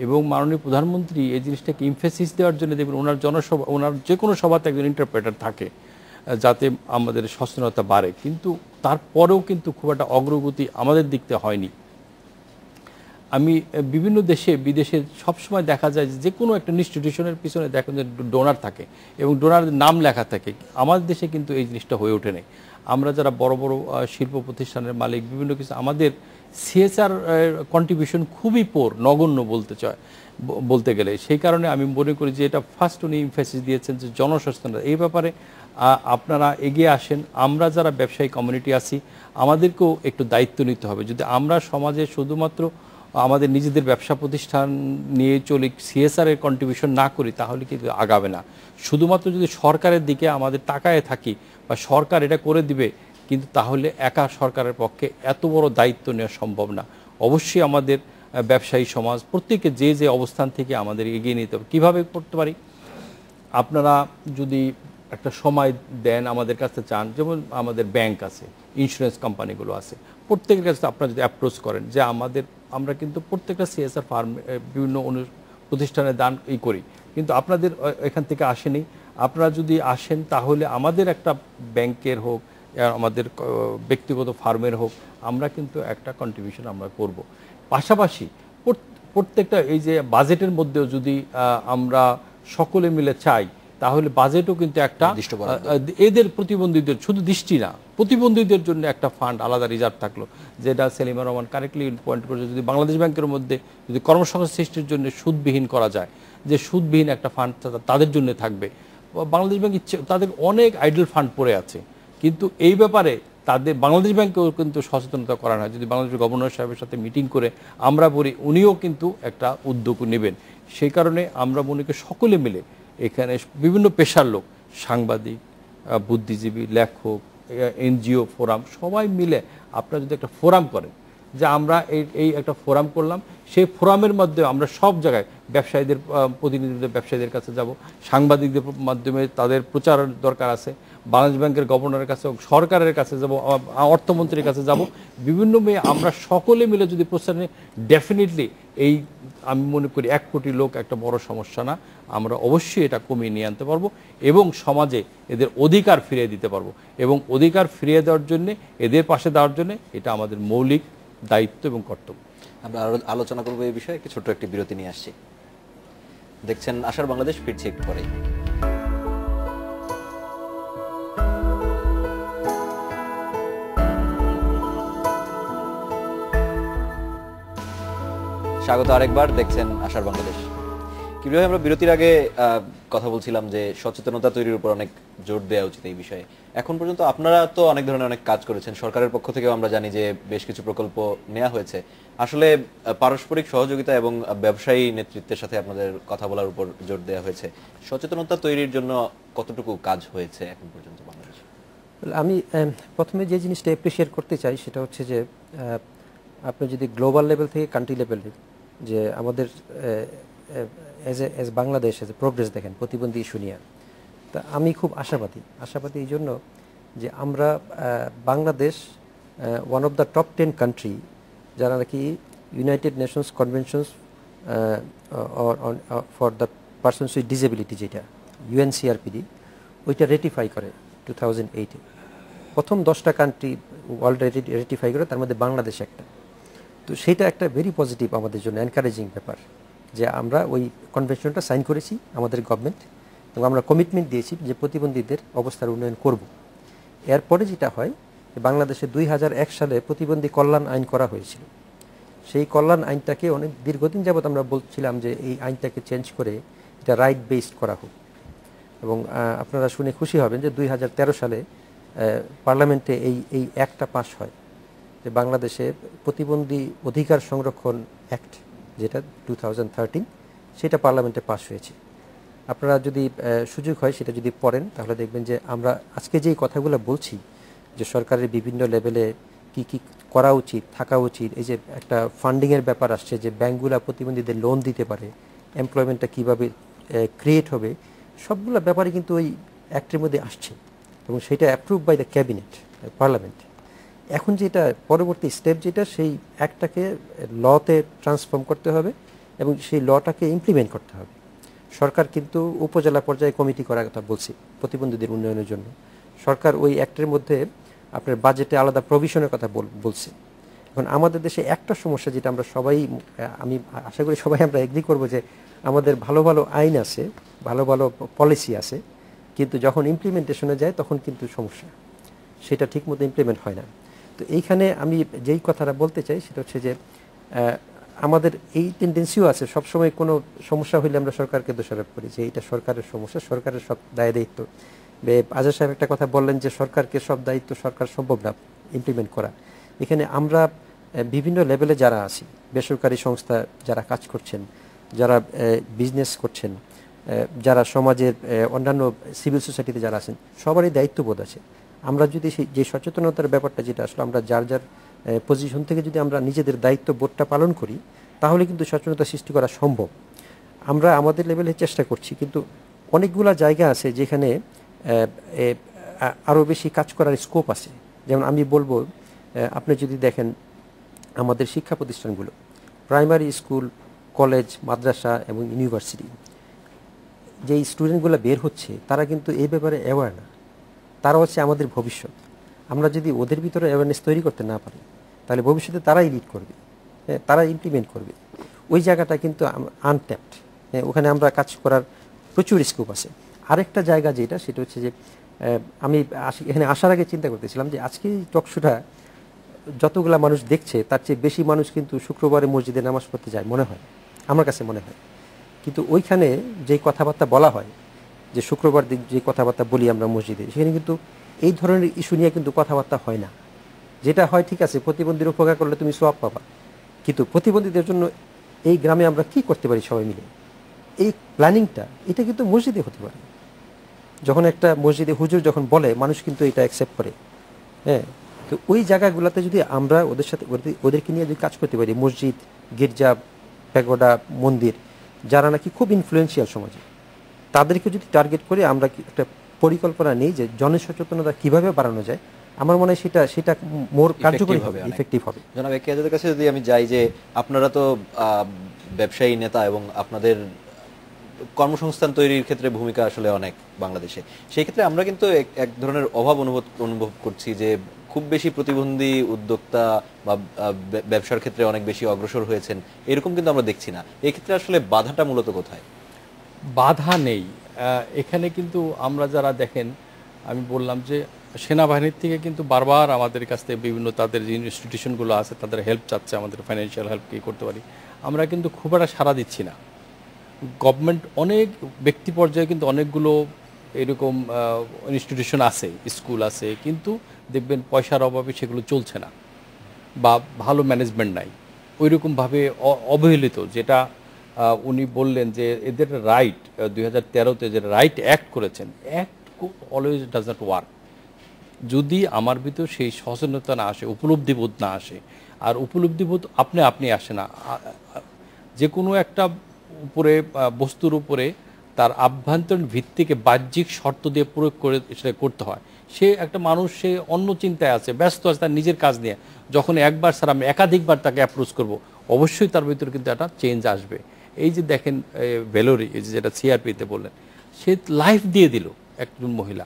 এবং মাননীয় প্রধানমন্ত্রী এই জিনিসটাকে ইমফেসিস দেওয়ার জন্য দেখবেন ওনার জনসভা, ওনার যে কোনো সভাতে একজন ইন্টারপ্রেটার থাকে যাতে আমাদের সচেতনতা বাড়ে, কিন্তু তারপরেও কিন্তু খুব একটা অগ্রগতি আমাদের দিক থেকে হয়নি। আমি বিভিন্ন দেশে বিদেশে সবসময় দেখা যায় যে কোনো একটা ইনস্টিটিউশনের পিছনে দেখেন যে ডোনার থাকে এবং ডোনারের নাম লেখা থাকে। আমাদের দেশে কিন্তু এই জিনিসটা হয়ে ওঠে নাই। আমরা যারা বড় বড় শিল্প প্রতিষ্ঠানের মালিক বিভিন্ন কিছু, আমাদের সিএসআর কন্ট্রিবিউশন খুবই নগণ্য বলতে গেলে। সেই কারণে আমি মনে করি যে এটা ফার্স্ট উনি ইমফেসিস দিয়েছেন যে জনসচেতনতা এই ব্যাপারে আপনারা এগিয়ে আসেন। আমরা যারা ব্যবসায়ী কমিউনিটি আছি আমাদেরকেও একটু দায়িত্ব নিতে হবে। যদি আমরা সমাজে শুধুমাত্র আমাদের নিজেদের ব্যবসা প্রতিষ্ঠান নিয়ে চলি, সিএসআর এর কন্ট্রিবিউশন না করি, তাহলে কিন্তু আগাবে না। শুধুমাত্র যদি সরকারের দিকে আমাদের তাকায় থাকি বা সরকার এটা করে দিবে, কিন্তু তাহলে একা সরকারের পক্ষে এত বড় দায়িত্ব নেওয়া সম্ভব না। অবশ্যই আমাদের ব্যবসায়ী সমাজ প্রত্যেকে যে যে অবস্থান থেকে আমাদের এগিয়ে নিতে হবে। কীভাবে করতে পারি? আপনারা যদি একটা সময় দেন, আমাদের কাছে চান, যেমন আমাদের ব্যাংক আছে, ইন্স্যুরেন্স কোম্পানিগুলো আছে, প্রত্যেকের কাছে আপনারা যদি অ্যাপ্রোচ করেন যে আমরা কিন্তু প্রত্যেকটা সিএসআর ফার্ম বিভিন্ন প্রতিষ্ঠানে দান করি, কিন্তু আপনাদের এখান থেকে আসেনি। আপনারা যদি আসেন তাহলে আমাদের একটা ব্যাংকের হোক, আমাদের ব্যক্তিগত ফার্মের হোক, আমরা কিন্তু একটা কন্ট্রিবিউশন আমরা করব। পাশাপাশি প্রত্যেকটা এই যে বাজেটের মধ্যেও যদি আমরা সকলে মিলে চাই, তাহলে বাজেটও কিন্তু একটা এদের প্রতিবন্ধীদের, শুধু দৃষ্টি না, প্রতিবন্ধীদের জন্য একটা ফান্ড আলাদা রিজার্ভ থাকলো, যেটা সেলিমা রহমান কারেক্টলি পয়েন্ট করেছে। যদি বাংলাদেশ ব্যাংকের মধ্যে যদি কর্মসংস্থান সৃষ্টির জন্য সুদবিহীন করা যায়, যে সুদবিহীন একটা ফান্ড তাদের জন্য থাকবে। বাংলাদেশ ব্যাংক তাদের অনেক আইডল ফান্ড পড়ে আছে, কিন্তু এই ব্যাপারে তাদের বাংলাদেশ ব্যাংকেও কিন্তু সচেতনতা করা হয়। যদি বাংলাদেশের গভর্নর সাহেবের সাথে মিটিং করে আমরা বলি, উনিও কিন্তু একটা উদ্যোগ নেবেন। সেই কারণে আমরা মনে করি সকলে মিলে এখানে বিভিন্ন পেশার লোক, সাংবাদিক, বুদ্ধিজীবী, লেখক, এনজিও, ফোরাম, সবাই মিলে আপনারা যদি একটা ফোরাম করেন, যে আমরা এই একটা ফোরাম করলাম, সেই ফোরামের মধ্যে আমরা সব জায়গায় ব্যবসায়ীদের প্রতিনিধিদের ব্যবসায়ীদের কাছে যাব, সাংবাদিকদের মাধ্যমে তাদের প্রচার দরকার আছে, বাংলাদেশ ব্যাংকের গভর্নরের কাছে, সরকারের কাছে যাব, অর্থমন্ত্রীর কাছে যাব, বিভিন্ন আমরা সকলে মিলে যদি প্রচার নিই, ডেফিনেটলি এই আমি মনে করি 1 কোটি লোক একটা বড় সমস্যা না। আমরা অবশ্যই এটা কমিয়ে নিয়ে আনতে পারবো এবং সমাজে এদের অধিকার ফিরিয়ে দিতে পারবো। এবং অধিকার ফিরিয়ে দেওয়ার জন্য, এদের পাশে দেওয়ার জন্য, এটা আমাদের মৌলিক দায়িত্ব এবং কর্তব্য। আমরা আরো আলোচনা করবো এই বিষয়ে। ছোট্ট একটি বিরতি নিয়ে আসছি। দেখছেন আশার বাংলাদেশ, ফিরছি একটু পরেই। স্বাগত আরেকবার, দেখছেন আশার বাংলাদেশ। কিভাবে আমরা বিরতির আগে কথা বলছিলাম যে সচেতনতা তৈরির উপর অনেক জোর দেওয়া উচিত এই বিষয়ে। এখন পর্যন্ত আপনারা তো অনেক ধরনের অনেক কাজ করেছেন, সরকারের পক্ষ থেকেও আমরা জানি যে বেশ কিছু প্রকল্প নেওয়া হয়েছে। আসলে পারস্পরিক সহযোগিতা এবং ব্যবসায়ী নেতৃত্বের সাথে আপনাদের কথা বলার উপর জোর দেওয়া হয়েছে। সচেতনতা তৈরির জন্য কতটুকু কাজ হয়েছে এখন পর্যন্ত বাংলাদেশে? আমি প্রথমে যে জিনিসটা অ্যাপ্রিশিয়েট করতে চাই সেটা হচ্ছে যে আপনি যদি গ্লোবাল লেভেল থেকে কান্ট্রি লেভেলে যে আমাদের as Bangladesh as a progress দেখেন প্রতিবন্ধী ইস্যু নিয়ে, তা আমি খুব আশাবাদী এই জন্য যে আমরা Bangladesh one of the top 10 country যারা নাকি United Nations conventions for the persons with disability, যেটা ইউএনসিআরপিডি, ওইটা রেটিফাই করে 2008-এ। প্রথম 10টা কান্ট্রি ওয়ার্ল্ডে রেটিফাই করে, তার মধ্যে বাংলাদেশ একটা। তো সেটা একটা ভেরি পজিটিভ আমাদের জন্য এনকারেজিং ব্যাপার যে আমরা ওই কনভেনশনটা সাইন করেছি আমাদের গভর্নমেন্ট, এবং আমরা কমিটমেন্ট দিয়েছি যে প্রতিবন্ধীদের অবস্থার উন্নয়ন করব। এরপরে যেটা হয়, বাংলাদেশে 2001 সালে প্রতিবন্ধী কল্যাণ আইন করা হয়েছিল। সেই কল্যাণ আইনটাকে অনেক দীর্ঘদিন যাবৎ আমরা বলছিলাম যে এই আইনটাকে চেঞ্জ করে এটা রাইট বেসড করা হোক। এবং আপনারা শুনে খুশি হবেন যে 2013 সালে পার্লামেন্টে এই অ্যাক্টটা পাস হয়, যে বাংলাদেশে প্রতিবন্ধী অধিকার সংরক্ষণ অ্যাক্ট, যেটা 2013, সেটা পার্লামেন্টে পাস হয়েছে। আপনারা যদি সুযোগ হয় সেটা যদি পড়েন, তাহলে দেখবেন যে আমরা আজকে যেই কথাগুলো বলছি যে সরকারের বিভিন্ন লেভেলে কি কি করা উচিত, থাকা উচিত, এই যে একটা ফান্ডিংয়ের ব্যাপার আসছে, যে ব্যাঙ্কগুলো প্রতিবন্ধীদের লোন দিতে পারে, এমপ্লয়মেন্টটা কীভাবে ক্রিয়েট হবে, সবগুলো ব্যাপারে কিন্তু ওই অ্যাক্টের মধ্যে আসছে এবং সেটা approve by the cabinet, parliament. এখন যেটা পরবর্তী স্টেপ, যেটা সেই অ্যাক্টটাকে লতে ট্রান্সফর্ম করতে হবে এবং সেই লটাকে ইমপ্লিমেন্ট করতে হবে। সরকার কিন্তু উপজেলা পর্যায়ে কমিটি করার কথা বলছে প্রতিবন্ধীদের উন্নয়নের জন্য। সরকার ওই অ্যাক্টের মধ্যে আপনার বাজেটে আলাদা প্রভিশনের কথা বলছে। এখন আমাদের দেশে একটা সমস্যা যেটা আমরা সবাই, আমি আশা করি সবাই আমরা এগ্রি করব, যে আমাদের ভালো ভালো আইন আছে, ভালো ভালো পলিসি আছে, কিন্তু যখন ইমপ্লিমেন্টেশনে যায় তখন কিন্তু সমস্যা, সেটা ঠিকমতো ইমপ্লিমেন্ট হয় না। তো এইখানে আমি যেই কথাটা বলতে চাই সেটা হচ্ছে যে আমাদের এই টেন্ডেন্সিও আছে, সবসময় কোনো সমস্যা হলে আমরা সরকারকে দোষারোপ করি যে এটা সরকারের সমস্যা, সরকারের সব দায় দায়িত্ব। আজাদ সাহেব একটা কথা বললেন যে সরকারকে সব দায়িত্ব সরকার সম্ভব না ইমপ্লিমেন্ট করা। এখানে আমরা বিভিন্ন লেভেলে যারা আছি, বেসরকারি সংস্থা যারা কাজ করছেন, যারা বিজনেস করছেন, যারা সমাজের অন্যান্য সিভিল সোসাইটিতে যারা আছেন, সবারই দায়িত্ববোধ আছে। আমরা যদি যে সচেতনতার ব্যাপারটা যেটা আসলে আমরা যার যার পজিশন থেকে যদি আমরা নিজেদের দায়িত্ববোধটা পালন করি, তাহলে কিন্তু সচেতনতা সৃষ্টি করা সম্ভব। আমরা আমাদের লেভেলে চেষ্টা করছি, কিন্তু অনেকগুলো জায়গা আছে যেখানে আরও বেশি কাজ করার স্কোপ আছে। যেমন আমি বলবো, আপনি যদি দেখেন আমাদের শিক্ষা প্রতিষ্ঠানগুলো, প্রাইমারি স্কুল, কলেজ, মাদ্রাসা এবং ইউনিভার্সিটি, যেই স্টুডেন্টগুলো বের হচ্ছে তারা কিন্তু এই ব্যাপারে অ্যাওয়ার না। তারা হচ্ছে আমাদের ভবিষ্যৎ। আমরা যদি ওদের ভিতরে অ্যাওয়ারনেস তৈরি করতে না পারি, তাহলে ভবিষ্যতে তারাই লিড করবে, তারা ইমপ্লিমেন্ট করবে। ওই জায়গাটা কিন্তু আনট্যাপড, ওখানে আমরা কাজ করার প্রচুর স্কোপ আছে। আরেকটা জায়গা যেটা, সেটা হচ্ছে যে আমি এখানে আসার আগে চিন্তা করতেছিলাম যে আজকে টকশোটা যতগুলা মানুষ দেখছে তার চেয়ে বেশি মানুষ কিন্তু শুক্রবারে মসজিদে নামাজ পড়তে যায় মনে হয়, আমার কাছে মনে হয়। কিন্তু ওইখানে যেই কথাবার্তা বলা হয়, যে শুক্রবার দিন যে কথাবার্তা বলি আমরা মসজিদে, সেখানে কিন্তু এই ধরনের ইস্যু নিয়ে কিন্তু কথাবার্তা হয় না। যেটা হয়, ঠিক আছে প্রতিবন্ধীর উপকার করলে তুমি সওয়াব পাবা, কিন্তু প্রতিবন্ধীদের জন্য এই গ্রামে আমরা কি করতে পারি সবাই মিলে, এই প্ল্যানিংটা এটা কিন্তু মসজিদে হতে পারে। যখন একটা মসজিদে হুজুর যখন বলে, মানুষ কিন্তু এটা অ্যাকসেপ্ট করে। তো ওই জায়গাগুলোতে যদি আমরা ওদের সাথে ওদেরকে নিয়ে যদি কাজ করতে পারি, মসজিদ, গির্জা, প্যাগোডা, মন্দির, যারা নাকি খুব ইনফ্লুয়েন্সিয়াল সমাজে, তাদেরকে যদি টার্গেট করে আমরা একটা পরিকল্পনা নেই যে জনসচেতনতা কিভাবে বাড়ানো যায়, আমার মনে হয় সেটা মোর কার্যকরী হবে, ইফেক্টিভ হবে। জনাব একের কাছে যদি আমি যাই, যে আপনারা তো ব্যবসায়ী নেতা এবং আপনাদের কর্মসংস্থান তৈরির ক্ষেত্রে ভূমিকা আসলে অনেক বাংলাদেশে, সেই ক্ষেত্রে আমরা কিন্তু এক ধরনের অভাব অনুভব করছি যে খুব বেশি প্রতিবন্ধী উদ্যোক্তা বা ব্যবসার ক্ষেত্রে অনেক বেশি অগ্রসর হয়েছেন, এরকম কিন্তু আমরা দেখছি না। এই ক্ষেত্রে আসলে বাধাটা মূলত কোথায়? বাধা নেই এখানে, কিন্তু আমরা যারা দেখেন, আমি বললাম যে সেনাবাহিনীর থেকে কিন্তু বারবার আমাদের কাছ থেকে বিভিন্ন তাদের যে ইনস্টিটিউশনগুলো আছে তাদের হেল্প চাচ্ছে, আমাদের ফাইন্যান্সিয়াল হেল্প কী করতে পারি, আমরা কিন্তু খুব একটা সাড়া দিচ্ছি না। গভর্নমেন্ট অনেক ব্যক্তি পর্যায়ে কিন্তু অনেকগুলো এরকম ইনস্টিটিউশন আছে, স্কুল আছে, কিন্তু দেখবেন পয়সার অভাবে সেগুলো চলছে না বা ভালো ম্যানেজমেন্ট নাই, ওইরকমভাবে অবহেলিত। যেটা উনি বললেন যে এদের রাইট 2013-তে যে রাইট অ্যাক্ট করেছেন, act always does not work. যদি আমার ভিতর সেই সচেতনতা না আসে, উপলব্ধিবোধ না আসে, আর উপলব্ধিবোধ আপনি আসে না। যে কোনো একটা উপরে বস্তুর উপরে তার আভ্যন্তরীণ ভিত্তিকে বাহ্যিক শর্ত দিয়ে প্রয়োগ করে সেটা করতে হয়। সে একটা মানুষ, সে অন্য চিন্তায় আছে, ব্যস্ত আছে তার নিজের কাজ নিয়ে। যখন একবার স্যার আমি একাধিকবার তাকে অ্যাপ্রোচ করব, অবশ্যই তার ভিতরে কিন্তু একটা চেঞ্জ আসবে। এই যে দেখেন ভেলোরি, এই যেটা সিআরপিতে বললেন, সে লাইফ দিয়ে দিল একজন মহিলা,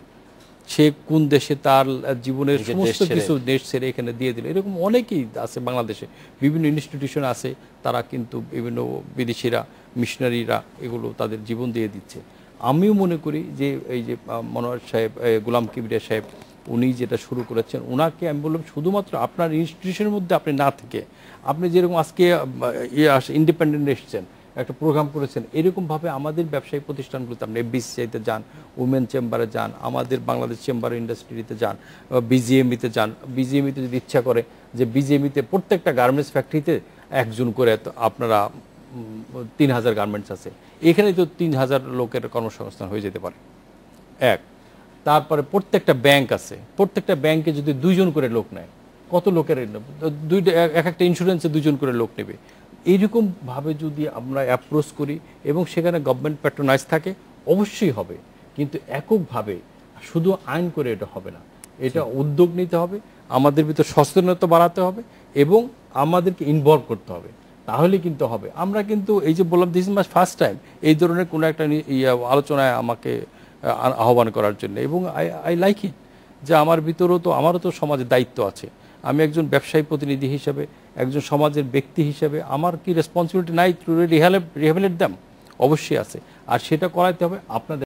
সে কোন দেশে তার জীবনের সমস্ত কিছু দেশ ছেড়ে এখানে দিয়ে দিল। এরকম অনেকেই আছে বাংলাদেশে, বিভিন্ন ইনস্টিটিউশন আছে, তারা কিন্তু বিভিন্ন বিদেশিরা, মিশনারিরা এগুলো তাদের জীবন দিয়ে দিচ্ছে। আমিও মনে করি যে এই যে মনোয়ার সাহেব, গোলাম কিবরিয়া সাহেব, উনি যেটা শুরু করেছেন, ওনাকে আমি বললাম শুধুমাত্র আপনার ইনস্টিটিউশনের মধ্যে আপনি না থেকে, আপনি যেরকম আজকে ইন্ডিপেন্ডেন্ট এসছেন, একটা প্রোগ্রাম করেছেন, এরকমভাবে আমাদের ব্যবসায়িক প্রতিষ্ঠানগুলোতে আপনি এফবিসিআইতে যান, উমেন চেম্বারে যান, আমাদের বাংলাদেশ চেম্বার ইন্ডাস্ট্রিতে যান, বিজিএমইতে যান। বিজিএমইতে যদি ইচ্ছা করে যে বিজিএমইতে প্রত্যেকটা গার্মেন্টস ফ্যাক্টরিতে একজন করে আপনারা 3000 গার্মেন্টস আছে, এখানে তো 3000 লোকের কর্মসংস্থান হয়ে যেতে পারে। এক, তারপরে প্রত্যেকটা ব্যাংক আছে, প্রত্যেকটা ব্যাংকে যদি 2 জন করে লোক নেয়, কত লোকের এক একটা ইন্স্যুরেন্সে 2 জন করে লোক নেবে। এইরকমভাবে যদি আমরা অ্যাপ্রোচ করি এবং সেখানে গভর্নমেন্ট প্যাট্রোনাইজ থাকে, অবশ্যই হবে। কিন্তু এককভাবে শুধু আইন করে এটা হবে না, এটা উদ্যোগ নিতে হবে, আমাদের ভিতর সচেতনতা বাড়াতে হবে এবং আমাদেরকে ইনভলভ করতে হবে। তাহলে কিন্তু হবে। আমরা কিন্তু এই যে বললাম this is my first time এই ধরনের কোনো একটা আলোচনায় আমাকে আহ্বান করার জন্য, এবং আই লাইক ইট, যে আমার ভিতরেও তো আমারও তো সমাজের দায়িত্ব আছে। আমি একজন ব্যবসায়ী প্রতিনিধি হিসেবে, একজন সমাজের ব্যক্তি হিসেবে আমার কি রেসপন্সিবিলিটি নাই টু রিহ্যাবিলিটেট দ্যাম? অবশ্যই আছে, আর সেটা করাইতে হবে আপনাদের